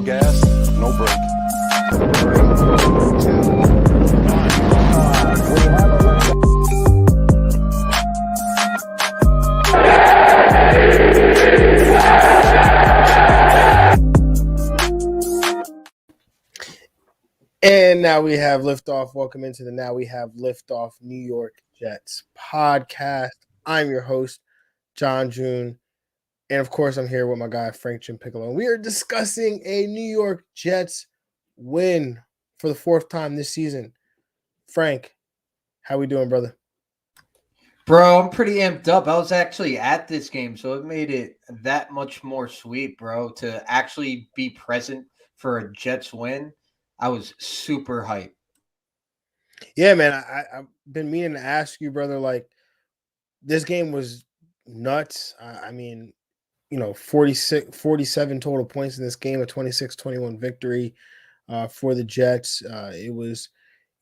gas, no brake. And now we have liftoff. Welcome into the Now We Have Liftoff New York Jets podcast. I'm your host, John June. And of course, I'm here with my guy, Frank Jim Piccolo. We are discussing a New York Jets win for the fourth time this season. Frank, how we doing, brother? Bro, I'm pretty amped up. I was actually at this game, so it made it that much more sweet, bro, to actually be present for a Jets win. I was super hyped. Yeah, man, I've been meaning to ask you, brother, like, this game was nuts. I mean, 47 total points in this game, a 26-21 victory for the Jets. It was,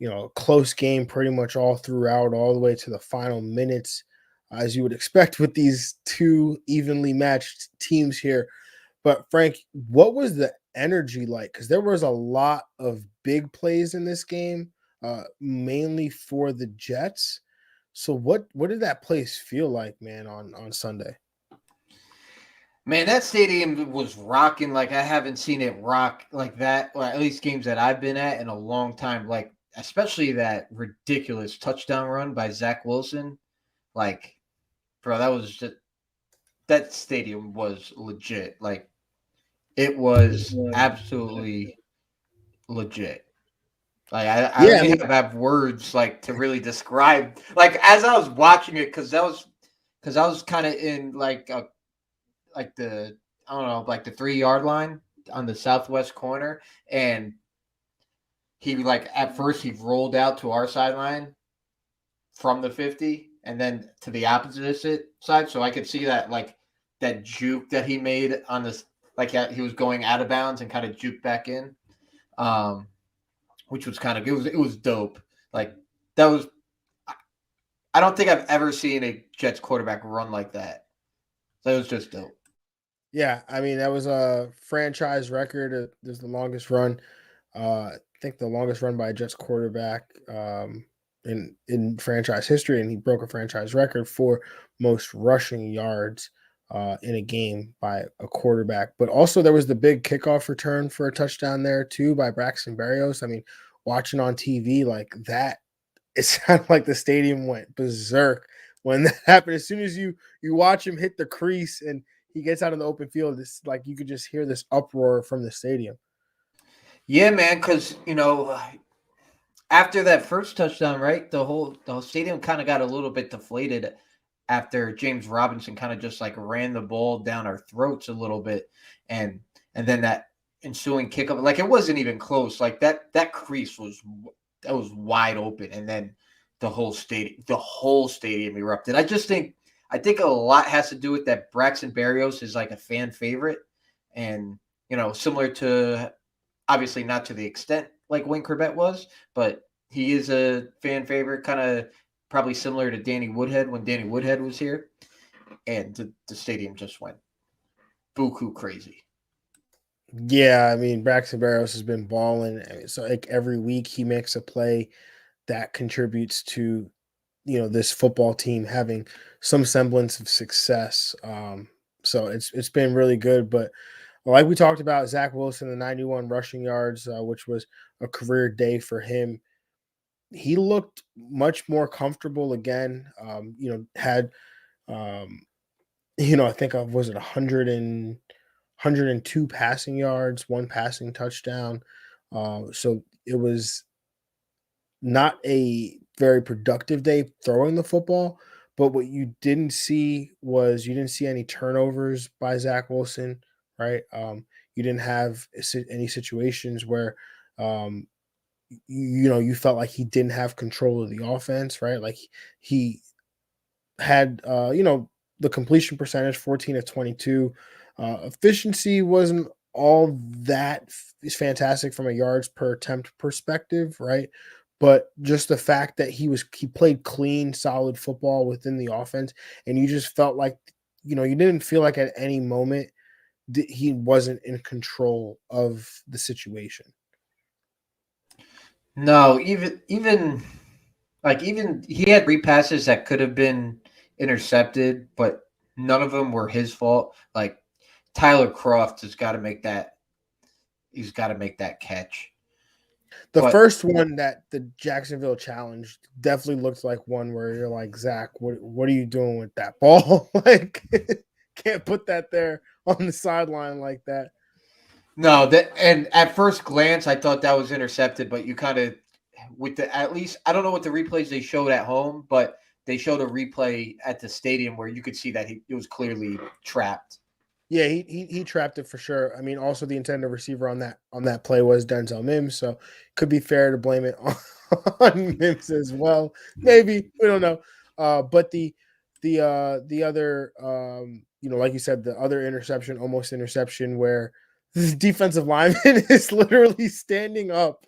a close game pretty much all throughout, all the way to the final minutes, as you would expect with these two evenly matched teams here. But Frank, what was the energy like? Because there was a lot of big plays in this game, mainly for the Jets. So what did that place feel like, man, on Sunday? Man, that stadium was rocking like I haven't seen it rock like that, or at least games that I've been at in a long time. Like, especially that ridiculous touchdown run by Zachwilson. Like, bro, that stadium was legit. Like, it was absolutely legit. Like, I don't even have words like to really describe. Like, as I was watching it, because I was kind of in like the 3-yard line on the southwest corner, and he at first he rolled out to our sideline from the 50 and then to the opposite side, so I could see that juke that he made on this, he was going out of bounds and kind of juked back in, which was it was dope. Like, that was, I don't think I've ever seen a Jets quarterback run like that. So it was just dope. Yeah, I mean, that was a franchise record. It was the longest run. I think the longest run by a Jets quarterback in franchise history, and he broke a franchise record for most rushing yards in a game by a quarterback. But also there was the big kickoff return for a touchdown there too by BRAXTON. I mean, watching on TV like that, it sounded like the stadium went berserk when that happened. As soon as you watch him hit the crease and he gets out in the open field, it's like you could just hear this uproar from the stadium. Yeah, man, because, after that first touchdown, right, the whole stadium kind of got a little bit deflated after James Robinson kind of just ran the ball down our throats a little bit, and then that ensuing kickoff, it wasn't even close. Like, that crease was wide open, and then the whole stadium erupted. I think a lot has to do with that Braxton Berrios is a fan favorite, and similar to, obviously not to the extent like Wayne Corbett was, but he is a fan favorite, kind of probably similar to Danny Woodhead when Danny Woodhead was here, and the stadium just went buku crazy. Yeah, I mean, Braxton Berrios has been balling. So every week he makes a play that contributes to this football team having some semblance of success. So it's been really good. But like we talked about, Zach Wilson, the 91 rushing yards, which was a career day for him. He looked much more comfortable again. Had I think was it 102 passing yards, 1 passing touchdown. So it was not a very productive day throwing the football, but what you didn't see any turnovers by Zach Wilson, right? You didn't have any situations where, you felt like he didn't have control of the offense, right? Like, he had, the completion percentage, 14 of 22. Efficiency wasn't all that is fantastic from a yards per attempt perspective, right? But just the fact that he played clean, solid football within the offense, and you just felt like, you didn't feel like at any moment he wasn't in control of the situation. No, even he had 3 passes that could have been intercepted, but none of them were his fault. Like Tyler Croft has got to make that. He's got to make that catch. The But first one that the Jacksonville challenge definitely looked like one where you're like, Zach, what are you doing with that ball? Like, can't put that there on the sideline like that. no, and at first glance, I thought that was intercepted, but you kind of at least I don't know what the replays they showed at home, but they showed a replay at the stadium where you could see that it was clearly trapped. Yeah, he trapped it for sure. I mean, also the intended receiver on that play was Denzelmims, so could be fair to blame it on Mims as well. Maybe, we don't know. But the other like you said, the other interception, almost interception, where the defensive lineman is literally standing up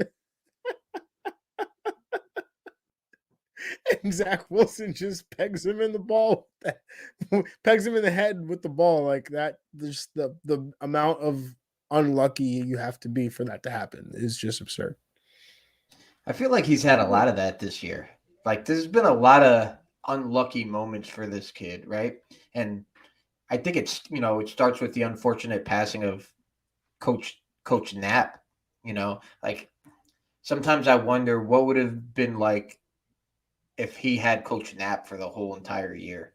and Zach Wilson just pegs him in the ball, pegs him in the head with the ball like that. Just the amount of unlucky you have to be for that to happen is just absurd. I feel like he's had a lot of that this year. Like there's been a lot of unlucky moments for this kid, right? And I think it starts with the unfortunate passing of Coach Knapp. Like sometimes I wonder what would have been like if he had Coach Knapp for the whole entire year.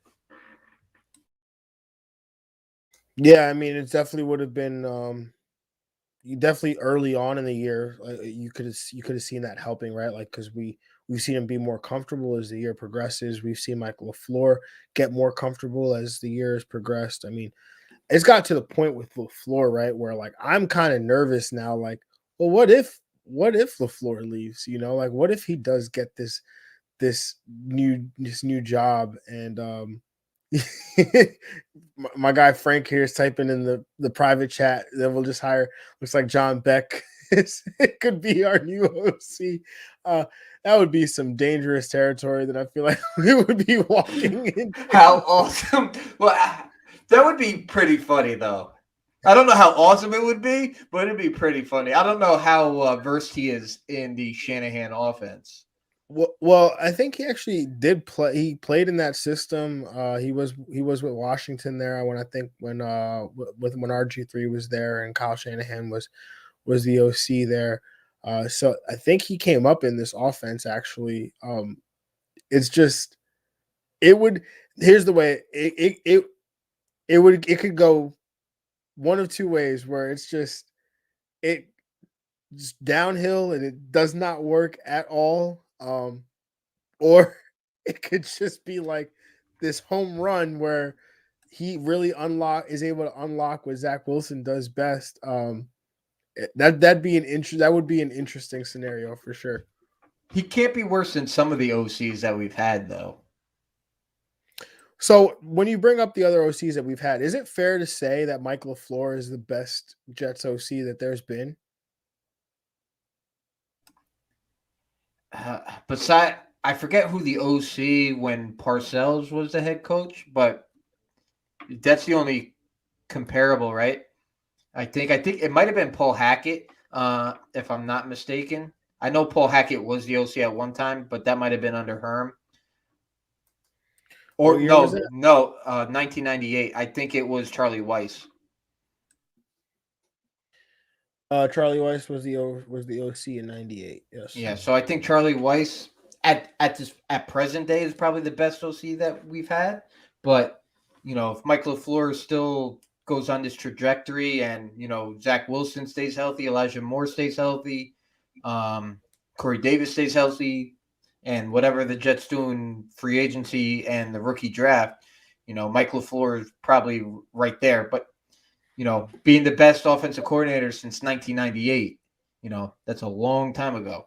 Yeah, I mean, it definitely would have been definitely early on in the year. You could have seen that helping, right? Like because we've seen him be more comfortable as the year progresses. We've seen Mike LaFleur get more comfortable as the year has progressed. I mean, it's got to the point with LaFleur, right, where like I'm kind of nervous now. Like, well, what if LaFleur leaves? Like what if he does get this new job and my guy Frank here is typing in the private chat that we'll just hire. Looks like John Beck it could be our new OC. That would be some dangerous territory that I feel like we would be walking into. How awesome! Well, that would be pretty funny though. I don't know how awesome it would be, but it'd be pretty funny. I don't know how versed he is in the Shanahan offense. Well, I think he actually did play. He played in that system. He was with Washington there when when RG3 was there and Kyle Shanahan was the OC there. So I think he came up in this offense actually. It's just it would. Here's the way it could go one of two ways where it's just downhill and it does not work at all. Or it could just be like this home run where he really is able to unlock what Zach Wilson does best. That would be an interesting scenario for sure. He can't be worse than some of the OCs that we've had, though. So when you bring up the other OCs that we've had, is it fair to say that Mike LaFleur is the best Jets OC that there's been? Besides, I forget who the OC when Parcells was the head coach, but that's the only comparable, right? I think it might have been Paul Hackett, if I'm not mistaken. I know Paul Hackett was the OC at one time, but that might have been under Herm. Or no, 1998. I think it was Charlie Weiss. Charlie Weiss was the OC in '98. Yes. Yeah, so I think Charlie Weiss at present day is probably the best OC that we've had. But if Mike LaFleur still goes on this trajectory, and Zach Wilson stays healthy, Elijahmoore stays healthy, Correydavis stays healthy, and whatever the Jets do in free agency and the rookie draft, Mike LaFleur is probably right there. But being the best offensive coordinator since 1998, that's a long time ago.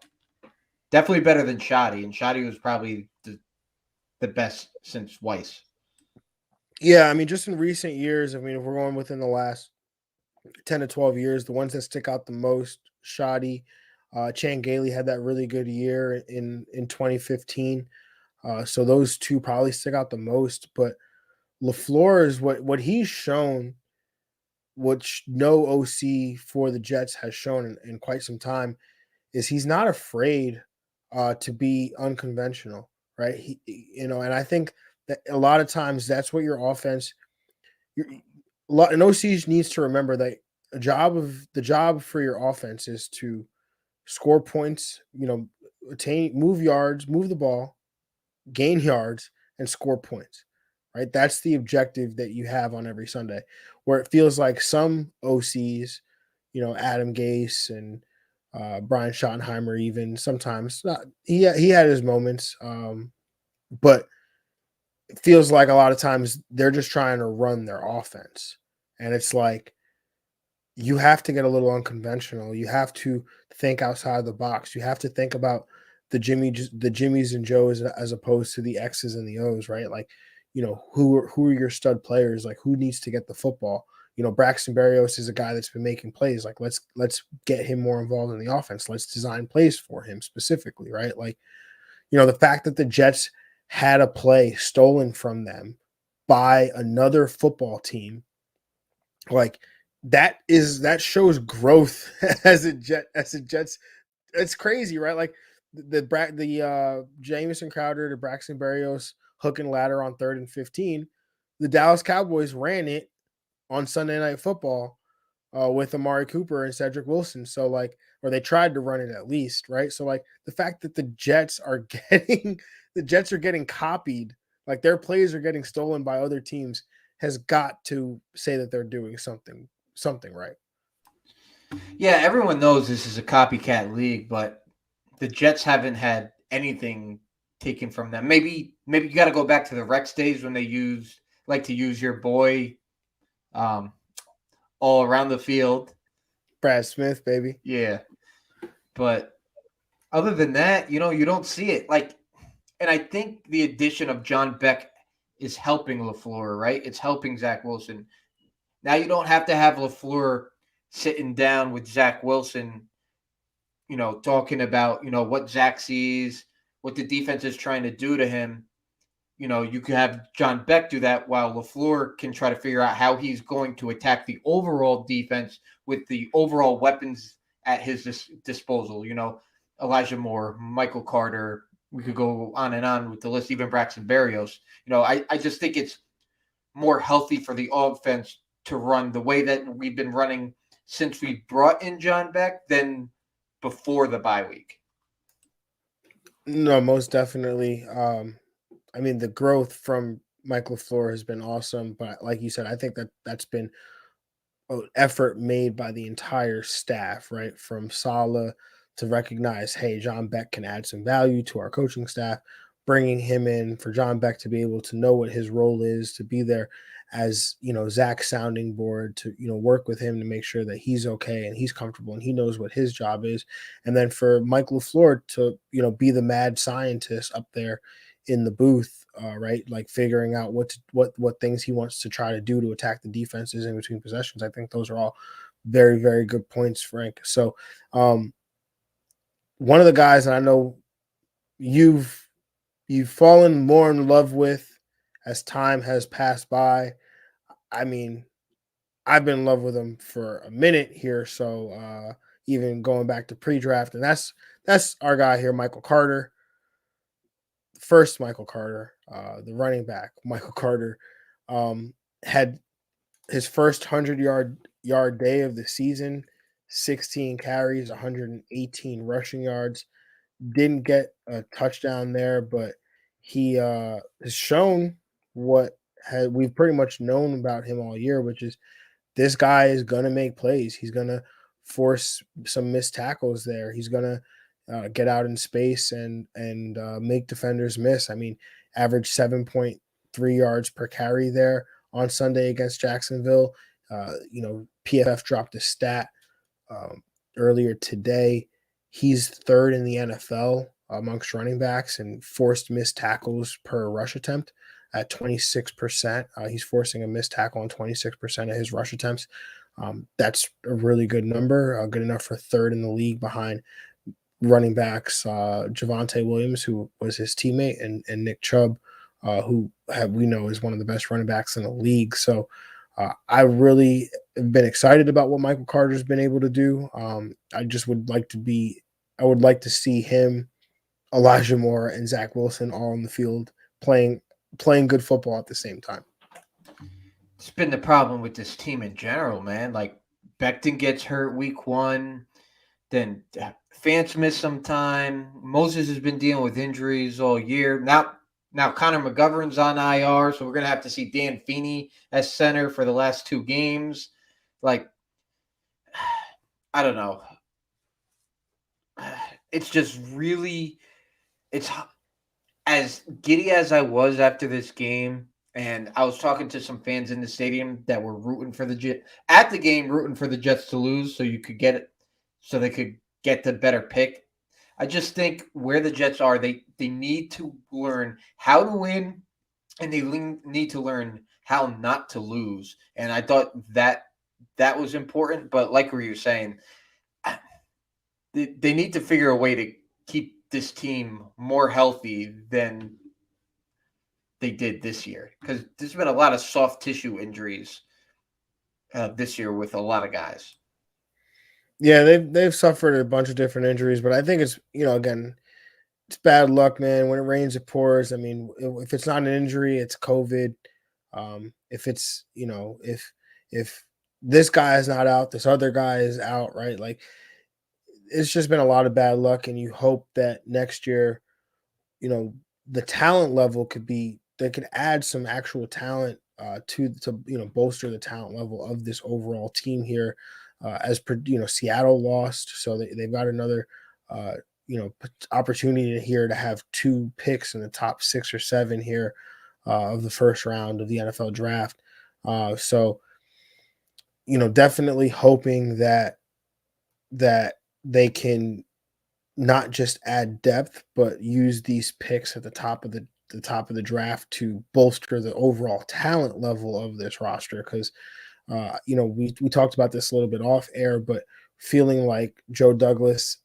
Definitely better than Shoddy, and Shoddy was probably the best since Weiss. Yeah, I mean, just in recent years, I mean, if we're going within the last 10 to 12 years, the ones that stick out the most, Shoddy, Chan Gailey had that really good year in 2015. So those two probably stick out the most. But LaFleur is what he's shown which no OC for the Jets has shown in quite some time, is he's not afraid to be unconventional, right? And I think that a lot of times that's what your offense, an OC needs to remember that the job for your offense is to score points, move yards, move the ball, gain yards, and score points. Right? That's the objective that you have on every Sunday. Where it feels like some OCs, Adam Gase and Brian Schottenheimer, even sometimes he had his moments, but it feels like a lot of times they're just trying to run their offense, and it's like you have to get a little unconventional. You have to think outside the box. You have to think about the Jimmies and Joes as opposed to the X's and the O's, right? Like, who are your stud players? Like, who needs to get the football? Braxton Berrios is a guy that's been making plays. Like, let's get him more involved in the offense. Let's design plays for him specifically, right? Like, the fact that the Jets had a play stolen from them by another football team, like that shows growth as a Jets. It's crazy, right? Like the Jamisoncrowder to Braxton Berrios hook and ladder on 3rd and 15. The Dallas Cowboys ran it on Sunday Night Football with Amari Cooper and Cedric Wilson. So or they tried to run it at least, right? So the fact that the Jets are getting copied, like their plays are getting stolen by other teams, has got to say that they're doing something right. Yeah, everyone knows this is a copycat league, but the Jets haven't had anything taken from them. Maybe you got to go back to the Rex days when they like to use your boy all around the field. Brad Smith, baby. Yeah. But other than that, you don't see it. And I think the addition of John Beck is helping LaFleur, right? It's helping Zach Wilson. Now you don't have to have LaFleur sitting down with Zach Wilson, talking about, what Zach sees, what the defense is trying to do to him. You could have John Beck do that while LaFleur can try to figure out how he's going to attack the overall defense with the overall weapons at his disposal. Elijahmoore, Michael Carter. We could go on and on with the list, even Braxton Berrios. I just think it's more healthy for the offense to run the way that we've been running since we brought in John Beck than before the bye week. No, most definitely. I mean, the growth from Mike LaFleur has been awesome, but like you said, I think that's been an effort made by the entire staff, right? From Salah to recognize, hey, John Beck can add some value to our coaching staff, bringing him in for John Beck to be able to know what his role is, to be there as, Zach's sounding board, to, work with him to make sure that he's okay and he's comfortable and he knows what his job is. And then for Mike LaFleur to, be the mad scientist up there in the booth, right? Like figuring out what things he wants to try to do to attack the defenses in between possessions. I think those are all very, very good points, Frank. So one of the guys that I know you've fallen more in love with as time has passed by. I mean, I've been in love with him for a minute here. So even going back to pre-draft, and that's our guy here, Michael Carter. First Michael Carter, the running back, Michael Carter, had his first 100-yard day of the season, 16 carries, 118 rushing yards. Didn't get a touchdown there, but he has shown what we've pretty much known about him all year, which is this guy is going to make plays. He's going to force some missed tackles there. He's going to get out in space and make defenders miss. I mean, average 7.3 yards per carry there on Sunday against Jacksonville. PFF dropped a stat earlier today. He's third in the NFL amongst running backs and forced missed tackles per rush attempt at 26%. He's forcing a missed tackle on 26% of his rush attempts. That's a really good number, good enough for third in the league behind running backs Javonte Williams, who was his teammate, and Nick Chubb, who we know is one of the best running backs in the league. So I really have been excited about what Michael Carter's been able to do. I just would like to be, I would like to see him, Elijahmoore, and Zach Wilson all on the field playing good football at the same time. It's been the problem with this team in general, man. Like Becton gets hurt week 1, then Fance missed some time. Moses has been dealing with injuries all year. Now Connor McGovern's on IR, so we're gonna have to see Danfeeny as center for the last 2 games. Like, I don't know. It's just really, it's as giddy as I was after this game. And I was talking to some fans in the stadium that were rooting for the Jets at the game, rooting for the Jets to lose, so you could get it, so they could get the better pick. I just think where the Jets are, they need to learn how to win, and they need to learn how not to lose. And I thought that was important. But like we were saying, they need to figure a way to keep this team more healthy than they did this year, because there's been a lot of soft tissue injuries this year with a lot of guys. Yeah, they've suffered a bunch of different injuries, but I think it's, again, it's bad luck, man. When it rains, it pours. I mean, if it's not an injury, it's COVID. If it's, if this guy is not out, this other guy is out, right? Like, it's just been a lot of bad luck, and you hope that next year, you know, the talent level could be, they could add some actual talent to bolster the talent level of this overall team here. Seattle lost, so they've got another uh, opportunity here to have 2 picks in the top 6 or 7 here of the first round of the NFL draft. So definitely hoping that they can not just add depth, but use these picks at the top of the draft to bolster the overall talent level of this roster. Because we talked about this a little bit off air, but feeling like Joe Douglas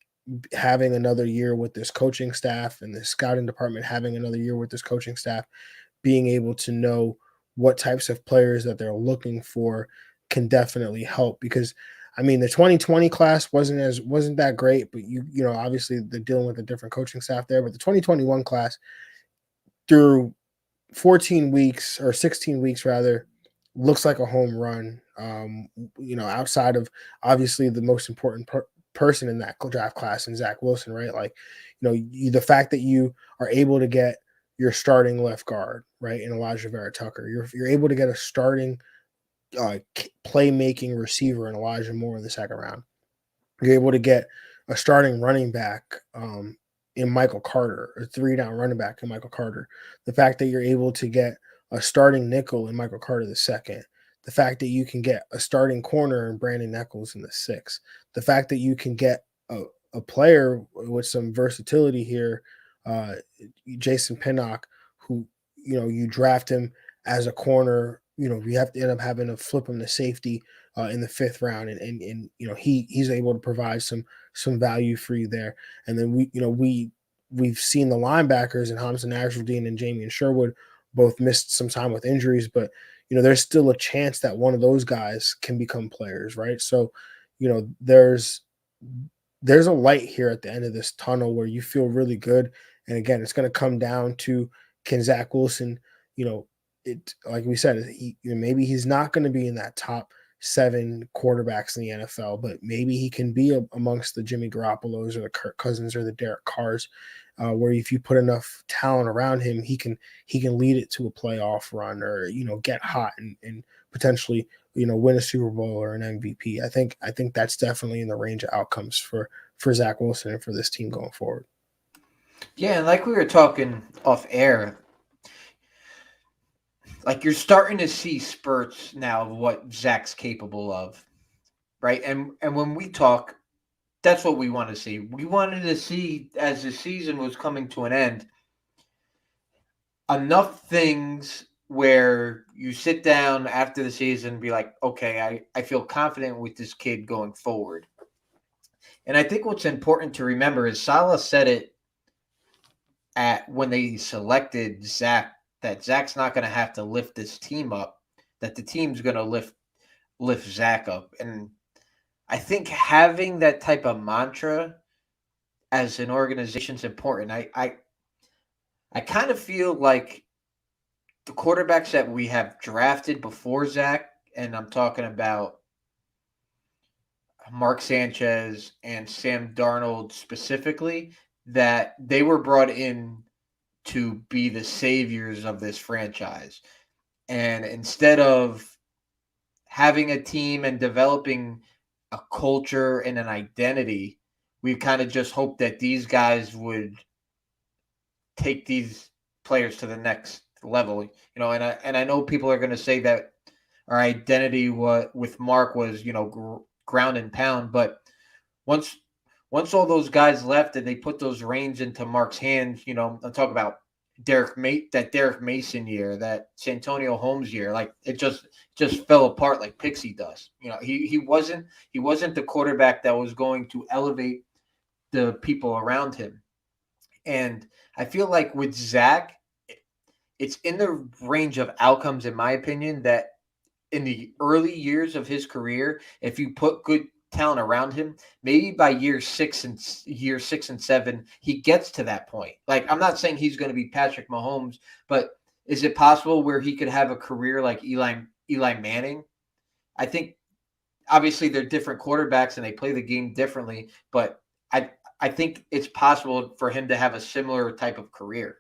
having another year with this coaching staff and the scouting department having another year with this coaching staff, being able to know what types of players that they're looking for can definitely help. Because I mean, the 2020 class wasn't that great, but obviously they're dealing with a different coaching staff there. But the 2021 class, through 14 weeks or 16 weeks rather, looks like a home run. Outside of obviously the most important person in that draft class and Zach Wilson, right? Like, the fact that you are able to get your starting left guard, right, in Elijah Veratucker, you're able to get a starting playmaking receiver in Elijahmoore in the second round. You're able to get a starting running back in Michael Carter, a 3-down running back in Michael Carter. The fact that you're able to get a starting nickel in Michael Carter the second. The fact that you can get a starting corner in Brandonechols in the sixth. The fact that you can get a player with some versatility here, Jason Pinnock, who you draft him as a corner. You have to end up having to flip him to safety in the 5th round, and he's able to provide some value for you there. And then we've seen the linebackers and Hamza Nasruddin and Jamie and Sherwood both missed some time with injuries, but there's still a chance that one of those guys can become players, right? So there's a light here at the end of this tunnel where you feel really good. And again, it's going to come down to, can Zach Wilson, it, like we said, maybe he's not going to be in that top 7 quarterbacks in the NFL, but maybe he can be amongst the Jimmy Garoppolos or the Kirk Cousins or the Derek Carrs, where if you put enough talent around him, he can lead it to a playoff run, or get hot and potentially win a Super Bowl or an MVP. I think that's definitely in the range of outcomes for Zach Wilson and for this team going forward. Yeah, and like we were talking off air, like you're starting to see spurts now of what Zach's capable of, right? And when we talk, that's what we want to see. We wanted to see, as the season was coming to an end, enough things where you sit down after the season and be like, okay, I feel confident with this kid going forward. And I think what's important to remember is Salah said it at when they selected Zach, that Zach's not going to have to lift this team up. that the team's going to lift Zach up. And I think having that type of mantra as an organization is important. I kind of feel like the quarterbacks that we have drafted before Zach, and I'm talking about Mark Sanchez and Sam Darnold specifically, that they were brought in to be the saviors of this franchise. And instead of having a team and developing a culture and an identity, we kind of just hoped that these guys would take these players to the next level, and I know people are going to say that our identity with Mark was, ground and pound, but once once all those guys left and they put those reins into Mark's hands, I'm talking about Derek Mason year, that Santonio Holmes year, like it just fell apart like pixie dust. He wasn't the quarterback that was going to elevate the people around him. And I feel like with Zach, it's in the range of outcomes, in my opinion, that in the early years of his career, if you put good talent around him, maybe by year 6 and 7, he gets to that point. Like, I'm not saying he's going to be Patrick Mahomes, but is it possible where he could have a career like Eli Manning? I think obviously they're different quarterbacks and they play the game differently, but I think it's possible for him to have a similar type of career.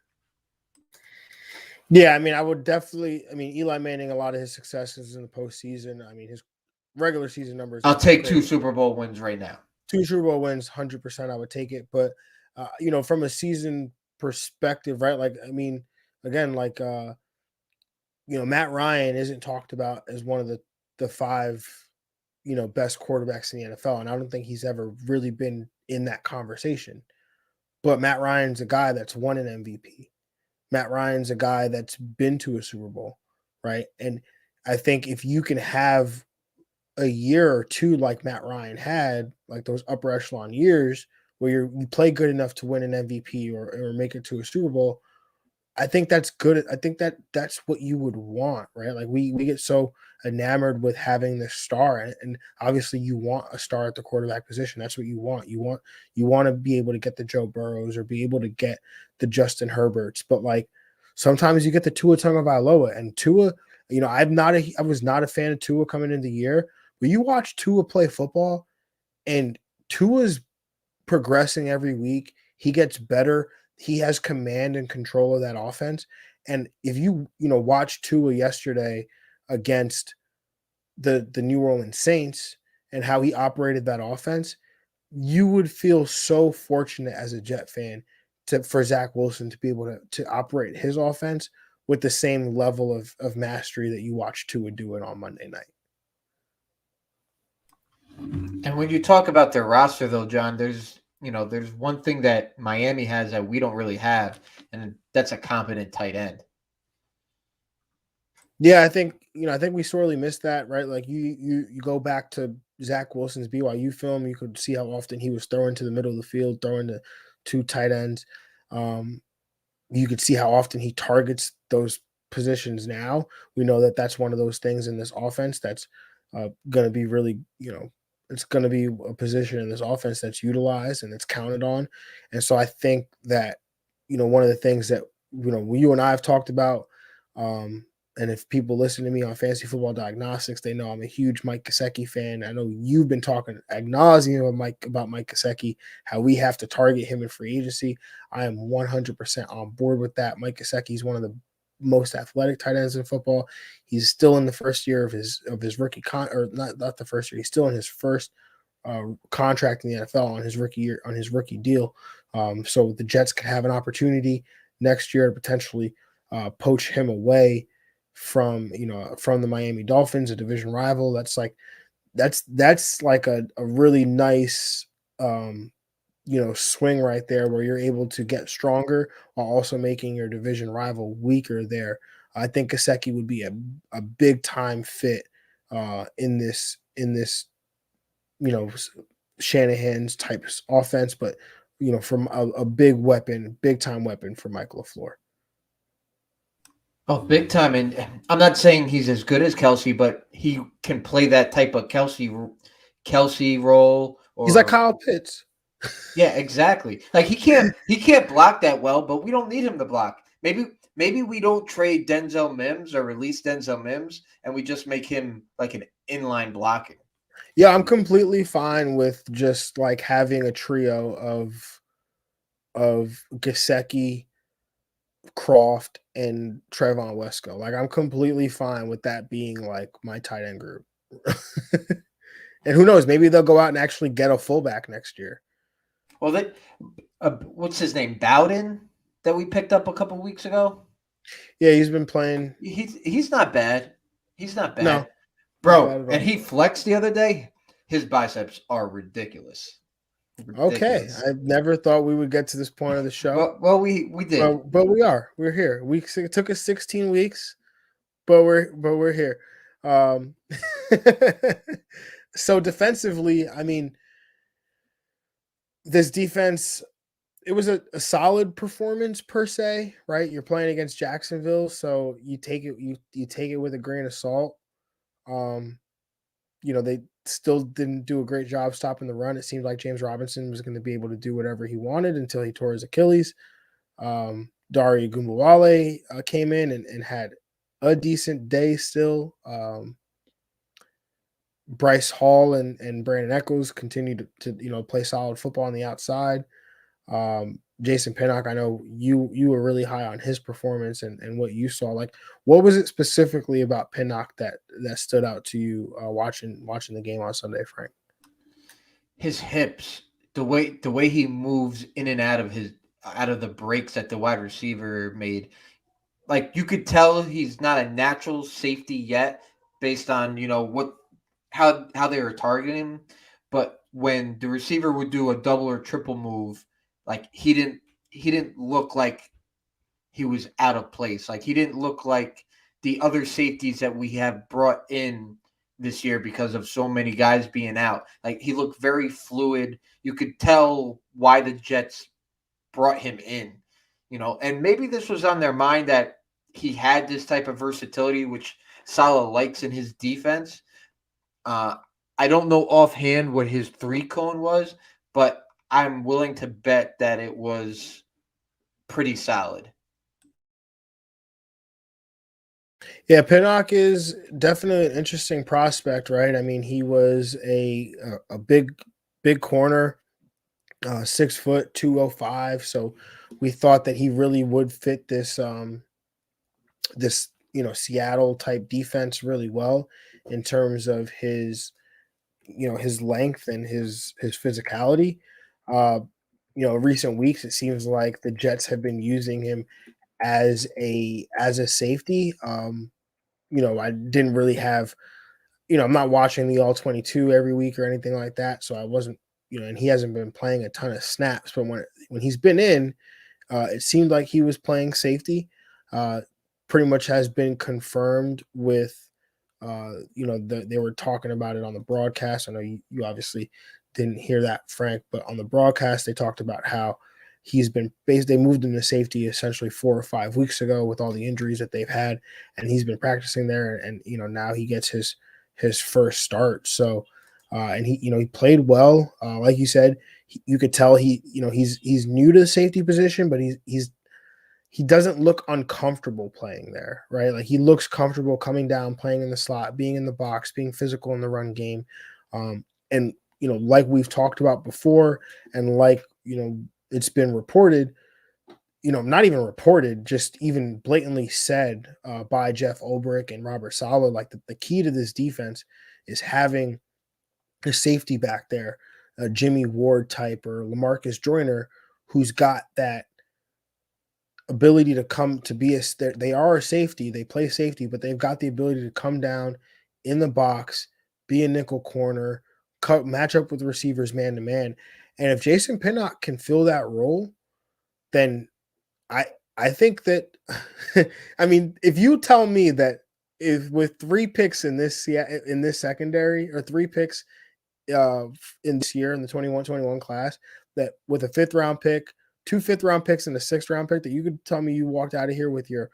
Yeah, I mean, I would definitely. I mean, Eli Manning, a lot of his successes in the postseason. I mean, his regular season numbers. I'll take great. 2 Super Bowl wins right now. 2 Super Bowl wins, 100%. I would take it, but from a season perspective, right? Like, I mean, again, like Matt Ryan isn't talked about as one of the 5, best quarterbacks in the NFL, and I don't think he's ever really been in that conversation. But Matt Ryan's a guy that's won an MVP. Matt Ryan's a guy that's been to a Super Bowl, right? And I think if you can have a year or two like Matt Ryan had, like those upper echelon years where you play good enough to win an MVP or make it to a Super Bowl, I think that's good. I think that's what you would want, right? Like we get so enamored with having this star, and obviously you want a star at the quarterback position. That's what you want. You want to be able to get the Joe Burrows or be able to get the Justin Herberts, but like sometimes you get the Tua Tagovailoa, and Tua. I was not a fan of Tua coming into the year, but you watch Tua play football, and Tua's progressing every week. He gets better. He has command and control of that offense. And if you watch Tua yesterday against the New Orleans Saints and how he operated that offense, you would feel so fortunate as a Jet fan for Zach Wilson to be able to operate his offense with the same level of mastery that you watch Tua do it on Monday night. And when you talk about their roster, though, John, there's one thing that Miami has that we don't really have, and that's a competent tight end. Yeah, I think we sorely missed that, right? Like you go back to Zach Wilson's BYU film, you could see how often he was throwing to the middle of the field, throwing to 2 tight ends. You could see how often he targets those positions now. We know that that's one of those things in this offense that's going to be really, it's going to be a position in this offense that's utilized and it's counted on. And so I think that, one of the things that, you and I have talked about, and if people listen to me on Fantasy Football Diagnostics, they know I'm a huge Mike Gesicki fan. I know you've been talking ad nauseum about Mike Gesicki, how we have to target him in free agency. I am 100% on board with that. Mike Gesicki is one of the most athletic tight ends in football. He's still in the first year of his rookie or not the first year. He's still in his first contract in the NFL on his rookie year, on his rookie deal. So the Jets could have an opportunity next year to potentially poach him away from the Miami Dolphins, a division rival. That's like a really nice swing right there where you're able to get stronger while also making your division rival weaker there. I think Gesicki would be a big time fit in this Shanahan's type offense, but from a big time weapon for Mike LaFleur. Oh, big time. And I'm not saying he's as good as Kelsey, but he can play that type of Kelsey role. He's like Or Kyle Pitts. yeah, exactly. Like he can't block that well, but we don't need him to block. Maybe we don't trade Denzel Mims or release Denzel Mims, and we just make him like an inline blocking. Yeah, I'm completely fine with just like having a trio of Gasecki, Croft, and Trevon Wesco. Like I'm completely fine with that being like my tight end group. And who knows, maybe they'll go out and actually get a fullback next year. Well, what's his name, Bowden, that we picked up a couple weeks ago. Yeah, he's been playing. He's not bad. He's not No, bad, not bad bro. at And all. he flexed the other day. His biceps are ridiculous. Okay, Ridiculous. I never thought we would get to this point of the show, Well, we did. but we are. We're here. It took us 16 weeks, but we're here. Um, so defensively, I mean, this defense, it was a solid performance per se, right? You're playing against Jacksonville, so you take it with a grain of salt. Um, they still didn't do a great job stopping the run. It seemed like James Robinson was going to be able to do whatever he wanted until he tore his Achilles. Dari Gumbuwale came in and had a decent day still. Brycehall and Brandon Echols continued to play solid football on the outside. Jason Pinnock, I know you were really high on his performance and what you saw. Like, what was it specifically about Pinnock that stood out to you watching the game on Sunday, Frank? His hips, the way he moves in and out of the breaks that the wide receiver made. Like you could tell he's not a natural safety yet, based on how they were targeting him. But when the receiver would do a double or triple move, like he didn't look like he was out of place. Like he didn't look like the other safeties that we have brought in this year because of so many guys being out. Like he looked very fluid. You could tell why the Jets brought him in, and maybe this was on their mind that he had this type of versatility, which Salah likes in his defense. Uh, I don't know offhand what his three cone was, but I'm willing to bet that it was pretty solid. Yeah, Pinnock is definitely an interesting prospect, right? I mean, he was a big corner, 6 foot 205. So we thought that he really would fit this Seattle type defense really well in terms of his length and his physicality. Uh, recent weeks it seems like the Jets have been using him as a safety. I didn't really have, I'm not watching the all 22 every week or anything like that, so I wasn't, and he hasn't been playing a ton of snaps, but when he's been in, it seemed like he was playing safety. Uh, Pretty much has been confirmed with, they were talking about it on the broadcast. I know you obviously didn't hear that, Frank, but on the broadcast, they talked about how they moved him to safety essentially 4 or 5 weeks ago with all the injuries that they've had. And he's been practicing there. And now he gets his first start. So, and he played well. Like you said, you could tell he's new to the safety position, but he doesn't look uncomfortable playing there, right? Like he looks comfortable coming down, playing in the slot, being in the box, being physical in the run game. And like we've talked about before, and like it's been reported, not even reported, just even blatantly said by Jeff Ulbrich and Robert Salah, like the key to this defense is having a safety back there, a Jimmy Ward type or Lamarcus Joyner, who's got that ability to come to be they are a safety, they play safety, but they've got the ability to come down in the box, be a nickel corner, match up with receivers man to man. And if Jason Pinnock can fill that role, then I I think that I mean, if you tell me that if with 3 picks in this secondary, or 3 picks uh, in this year in the 21 class, that with a fifth round pick, 2 fifth round picks and a 6th round pick, that you could tell me you walked out of here with your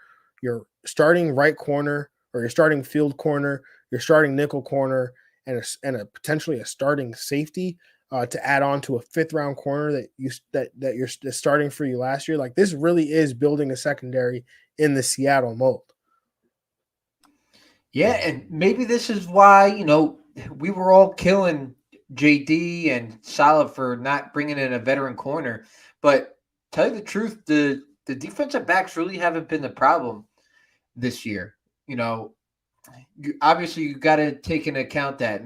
starting right corner, or your starting field corner, your starting nickel corner, and a potentially a starting safety to add on to a fifth round corner that you're starting for you last year. Like, this really is building a secondary in the Seattle mold. Yeah, and maybe this is why, we were all killing JD and Salah for not bringing in a veteran corner. But tell you the truth, the defensive backs really haven't been the problem this year. Obviously you got to take into account that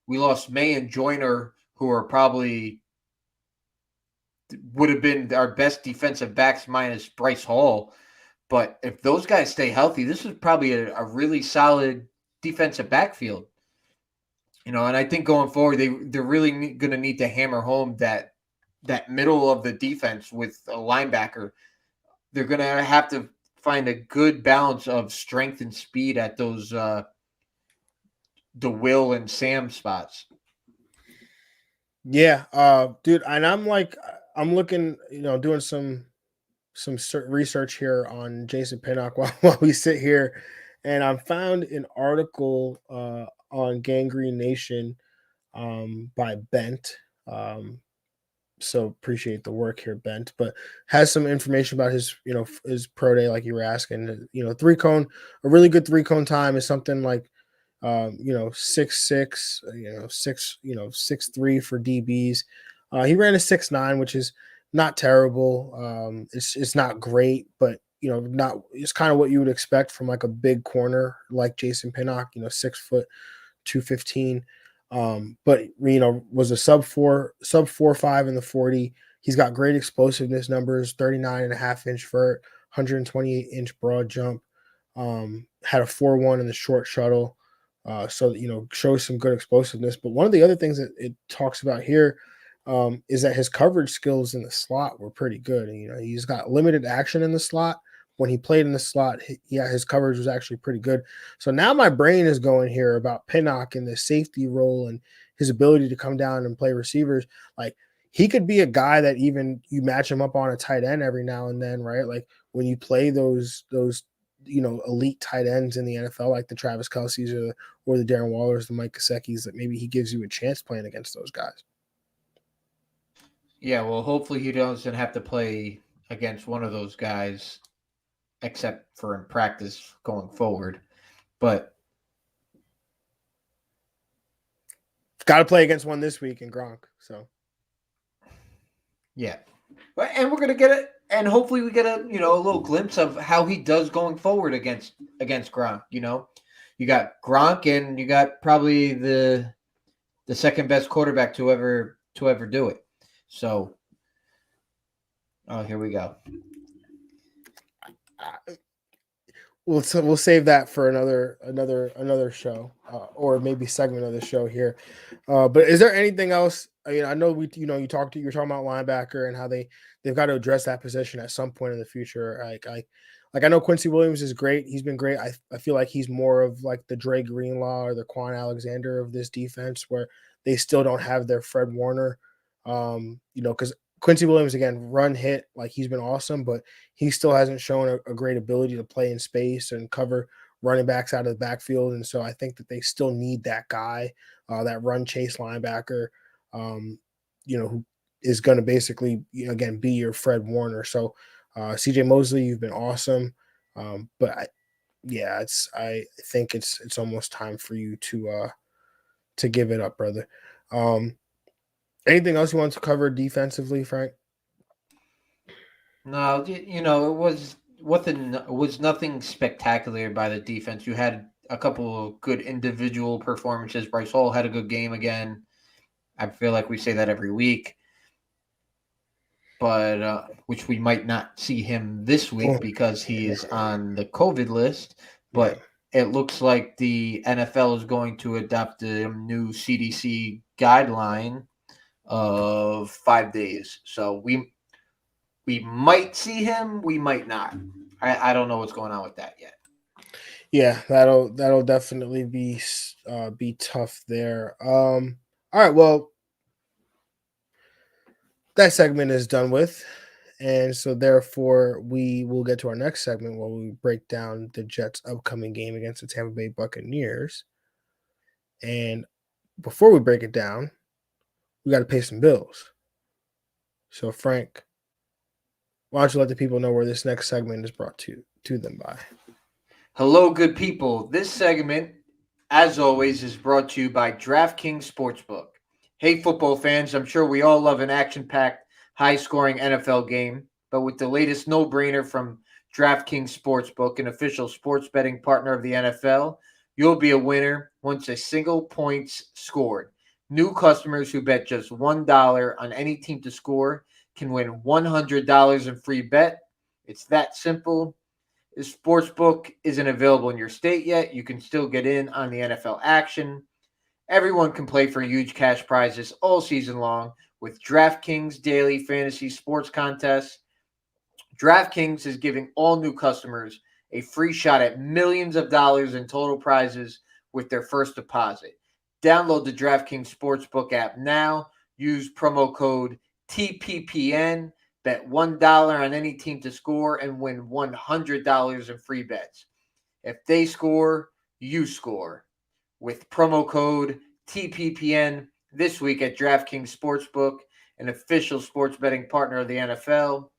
we lost May and Joyner, who are probably would have been our best defensive backs minus Brycehall. But if those guys stay healthy, this is probably a really solid defensive backfield. And I think going forward, they're really going to need to hammer home that middle of the defense with a linebacker. They're going to have to find a good balance of strength and speed at those the Will and Sam spots. Yeah, dude, and I'm looking, doing some research here on Jason Pinnock while we sit here, and I found an article on Gangrene Nation by Bent. So appreciate the work here, Bent, but has some information about his pro day, like you were asking. 3-cone, a really good 3-cone time is something like 6'6", 6'3" for DBs. He ran a 6'9", which is not terrible. It's not great, but not it's kind of what you would expect from like a big corner like Jason Pinnock. 6 foot, 215. But was a sub 4.5 in the 40. He's got great explosiveness numbers: 39.5-inch vert, 128-inch broad jump. Had a 4.1 in the short shuttle. So shows some good explosiveness. But one of the other things that it talks about here is that his coverage skills in the slot were pretty good. And, he's got limited action in the slot. When he played in the slot, his coverage was actually pretty good. So now my brain is going here about Pinnock and the safety role and his ability to come down and play receivers. Like, he could be a guy that even you match him up on a tight end every now and then, right? Like, when you play those elite tight ends in the NFL, like the Travis Kelce's or the Darren Wallers, the Mike Gesicki's, that maybe he gives you a chance playing against those guys. Yeah, well, hopefully he doesn't have to play against one of those guys, except for in practice going forward. But got to play against one this week in Gronk. So yeah, and we're gonna get it, and hopefully we get a little glimpse of how he does going forward against Gronk. You got Gronk, and you got probably the second best quarterback to ever do it. So, here we go. We'll save that for another show, or maybe segment of the show here. But is there anything else? I know you're talking about linebacker and how they've got to address that position at some point in the future. I know Quincywilliams is great. He's been great. I feel like he's more of like the Dre Greenlaw or the Quan Alexander of this defense, where they still don't have their Fred Warner. Because Quincywilliams, again, run hit, like, he's been awesome, but he still hasn't shown a great ability to play in space and cover running backs out of the backfield. And so I think that they still need that guy, that run chase linebacker, who is going to basically, again, be your Fred Warner. So CJ Mosley, you've been awesome. But I think it's almost time for you to give it up, brother. Anything else you want to cover defensively, Frank? No, it was nothing spectacular by the defense. You had a couple of good individual performances. Bryce Hall had a good game again. I feel like we say that every week, but which we might not see him this week because he is on the COVID list. But it looks like the NFL is going to adopt a new CDC guideline of 5 days. So we might see him, we might not. I don't know what's going on with that yet. Yeah, that'll definitely be tough there. All right, well, that segment is done with, And so therefore we will get to our next segment where we break down the Jets' upcoming game against the Tampa Bay Buccaneers. And before we break it down, we got to pay some bills. So Frank, why don't you let the people know where this next segment is brought to them by? Hello, good people. This segment, as always, is brought to you by DraftKings Sportsbook. Hey, football fans, I'm sure we all love an action-packed, high-scoring NFL game, but with the latest no-brainer from DraftKings Sportsbook, an official sports betting partner of the NFL, you'll be a winner once a single point's scored. New customers who bet just $1 on any team to score can win $100 in free bet. It's that simple. The sportsbook isn't available in your state yet. You can still get in on the NFL action. Everyone can play for huge cash prizes all season long with DraftKings daily fantasy sports contests. DraftKings is giving all new customers a free shot at millions of dollars in total prizes with their first deposit. Download the DraftKings Sportsbook app now. Use promo code TPPN. Bet $1 on any team to score and win $100 in free bets. If they score, you score. With promo code TPPN this week at DraftKings Sportsbook, an official sports betting partner of the NFL.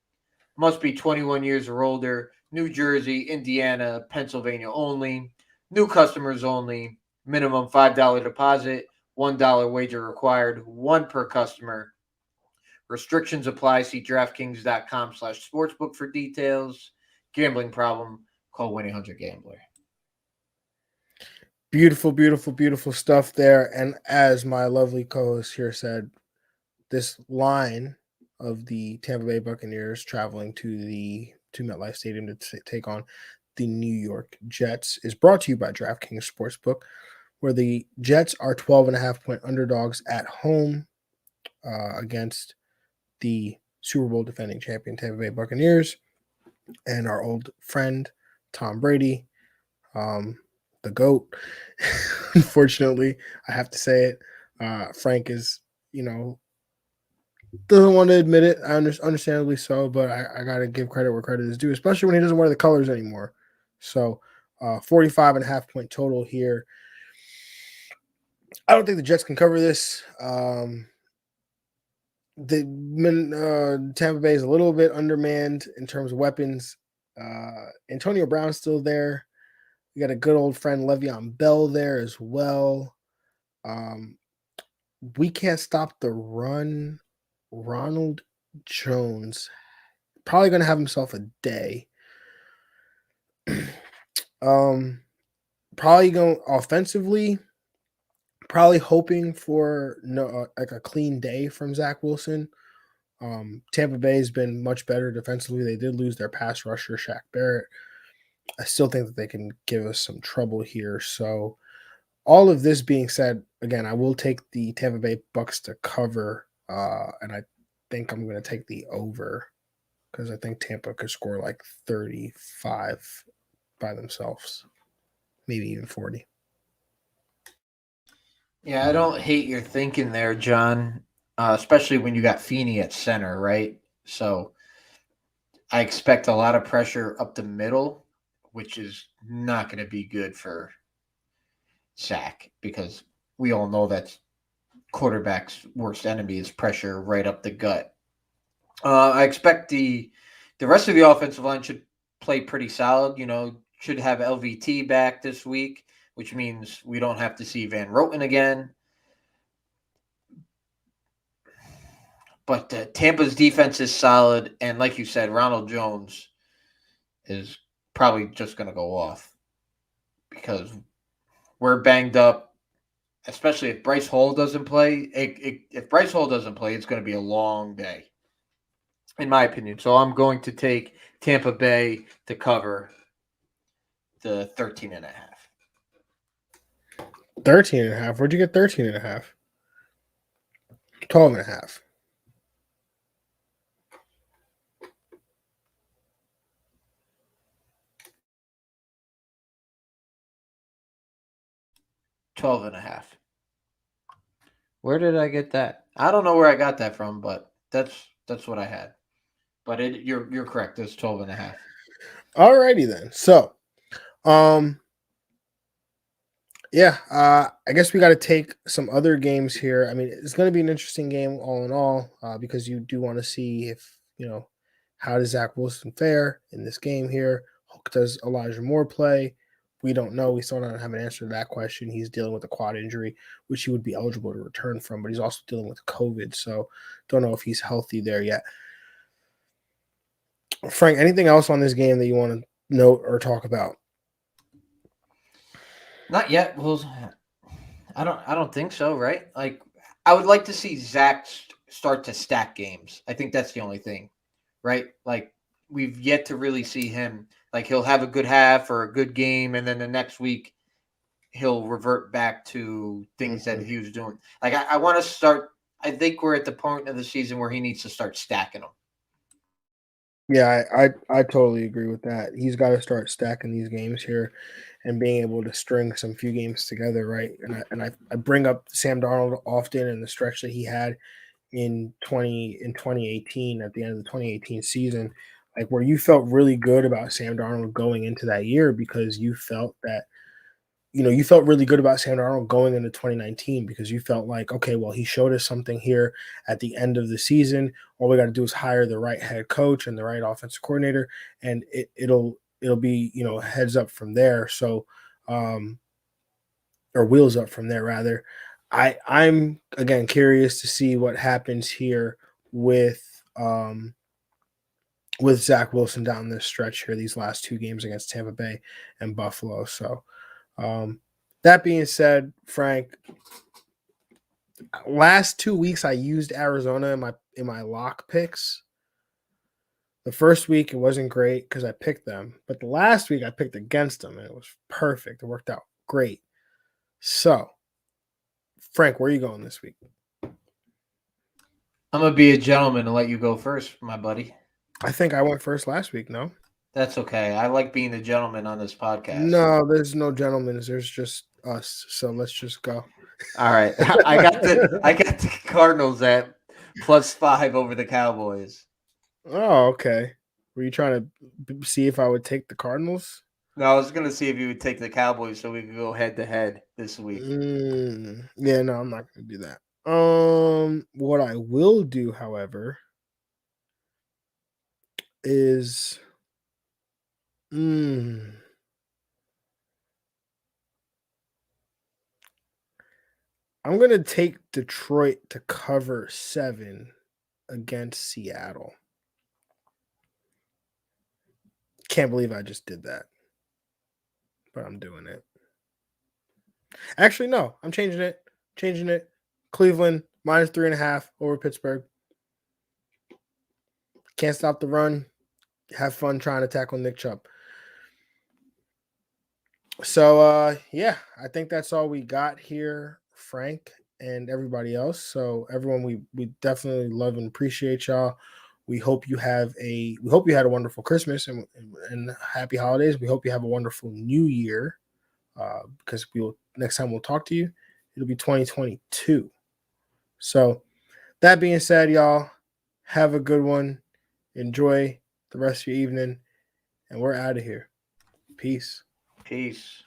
Must be 21 years or older. New Jersey, Indiana, Pennsylvania only. New customers only. Minimum $5 deposit. $1 wager required. One per customer. Restrictions apply. See DraftKings.com/sportsbook for details. Gambling problem? Call 1-800-GAMBLER. Beautiful, beautiful, beautiful stuff there. And as my lovely co-host here said, this line of the Tampa Bay Buccaneers traveling to MetLife Stadium to take on the New York Jets is brought to you by DraftKings Sportsbook, where the Jets are 12.5-point underdogs at home against the Super Bowl defending champion Tampa Bay Buccaneers and our old friend Tom Brady, the GOAT. Unfortunately, I have to say it. Frank is, doesn't want to admit it. Understandably so, but I got to give credit where credit is due, especially when he doesn't wear the colors anymore. So 45.5-point total here. I don't think the Jets can cover this. Tampa Bay is a little bit undermanned in terms of weapons. Antonio Brown's still there. We got a good old friend Le'Veon Bell there as well. We can't stop the run. Ronald Jones probably going to have himself a day. Probably going offensively. Probably hoping for like a clean day from Zach Wilson. Tampa Bay has been much better defensively. They did lose their pass rusher, Shaq Barrett. I still think that they can give us some trouble here. So all of this being said, again, I will take the Tampa Bay Bucks to cover, and I think I'm going to take the over because I think Tampa could score like 35 by themselves, maybe even 40. Yeah, I don't hate your thinking there, John, especially when you got Feeney at center, right? So I expect a lot of pressure up the middle, which is not going to be good for Zach because we all know that's quarterback's worst enemy is pressure right up the gut. I expect the rest of the offensive line should play pretty solid. Should have LVT back this week, which means we don't have to see vanroten again. But Tampa's defense is solid, and like you said, Ronald Jones is probably just going to go off because we're banged up, especially if Brycehall doesn't play. If Brycehall doesn't play, it's going to be a long day, in my opinion. So I'm going to take Tampa Bay to cover the 13.5. 13.5? Where'd you get 13.5? 12.5. Where did I get that? I don't know where I got that from, but that's what I had. But you're correct. It's 12.5. Alrighty then. So, yeah, I guess we got to take some other games here. I mean, it's going to be an interesting game all in all, because you do want to see if, how does Zach Wilson fare in this game here? Does Elijahmoore play? We don't know. We still don't have an answer to that question. He's dealing with a quad injury, which he would be eligible to return from, but he's also dealing with COVID. So don't know if he's healthy there yet. Frank, anything else on this game that you want to note or talk about? Not yet. Well, I don't think so, right? Like, I would like to see Zach start to stack games. I think that's the only thing, right? Like, we've yet to really see him. Like, he'll have a good half or a good game, and then the next week he'll revert back to things that he was doing. Like, I want to start. I think we're at the point of the season where he needs to start stacking them. Yeah, I totally agree with that. He's got to start stacking these games here and being able to string some few games together, right? And I bring up Sam Darnold often and the stretch that he had in 2018 at the end of the 2018 season, like where you felt really good about Sam Darnold going into that year because you felt that you felt really good about Sam Darnold going into 2019 because you felt like, okay, well, he showed us something here at the end of the season. All we got to do is hire the right head coach and the right offensive coordinator, and it'll be heads up from there. So, or wheels up from there rather. I'm again curious to see what happens here with Zach Wilson down this stretch here, these last two games against Tampa Bay and Buffalo. So. That being said, Frank, last 2 weeks I used Arizona in my lock picks. The first week it wasn't great because I picked them, but the last week I picked against them and it was perfect. It worked out great. So, Frank, where are you going this week? I'm gonna be a gentleman and let you go first, my buddy. I think I went first last week. No, that's okay. I like being the gentleman on this podcast. No, there's no gentlemen. There's just us. So let's just go. All right, I got the Cardinals at +5 over the Cowboys. Oh, okay. Were you trying to see if I would take the Cardinals? No, I was gonna see if you would take the Cowboys so we could go head to head this week. Yeah, no, I'm not gonna do that. What I will do, however, is I'm gonna take Detroit to cover 7 against Seattle. Can't believe I just did that, but I'm doing it. Actually, no, I'm changing it. Cleveland -3.5 over Pittsburgh. Can't stop the run. Have fun trying to tackle Nick Chubb. So, yeah, I think that's all we got here, Frank and everybody else. So, everyone, we definitely love and appreciate y'all. We hope you had a wonderful Christmas and happy holidays. We hope you have a wonderful New Year, because next time we'll talk to you, it'll be 2022. So, that being said, y'all, have a good one. Enjoy the rest of your evening, and we're out of here. Peace. Peace.